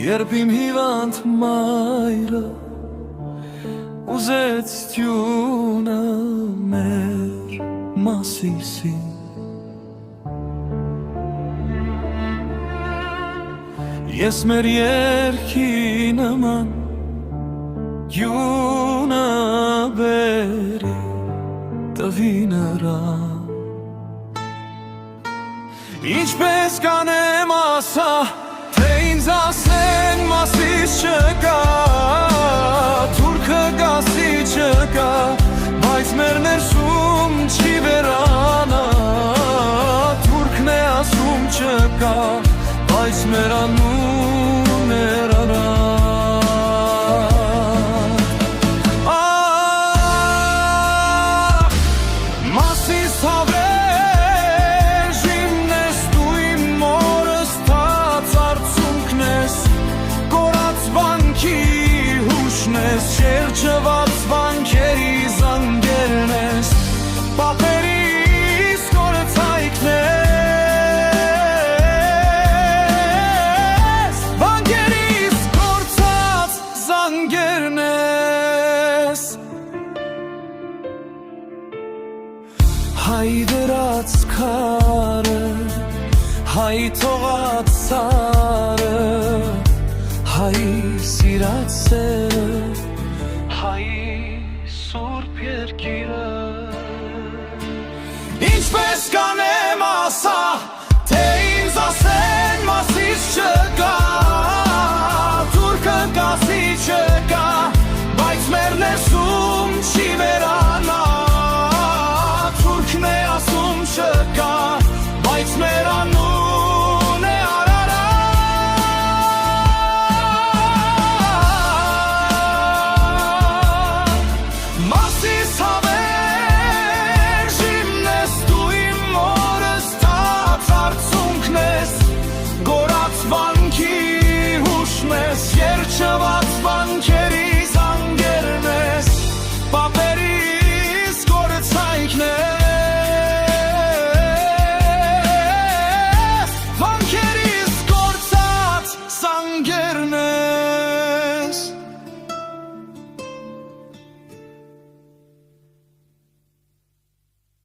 Երբ իմ հիվանդ մայրը ուզեց տյունը մեր Մասիսին, ես մեր երգի նման տյունը բերի տվի նրան։ Ինչպես կանեմ ասա, թե ինձ ասեն Մասիս չկա, թուրքը գասի չկա, բայց մեր ներսում չի վերանա, թուրքն է ասում չկա, բայց մեր անուն էր Արարատ։ Մասիս հավերժ իմն ես դու իմ մորս թաց արցունքն ես, կորած վանքի հուշն ես, շերջված վանքերի զանգերն ես, պատերիս կորցայքն ես, հայ դրած քարը, հայ թողած սարը, հայ սիրած սերը, հայ սուրբ երկիրը։ Ինչպես կանեմ ասա, թե ինձ ասեն Մասիս չկա, թուրքը գասի չկա, բայց մեր ներսում չի վերանա, թուրքն է ասում չկա, բայց մեր անուն է Արարատ։ Մասիս հավերժ իմն ես դու իմ մորս թաց արցունքն ես, կորած վանքի հուշն ես, երջված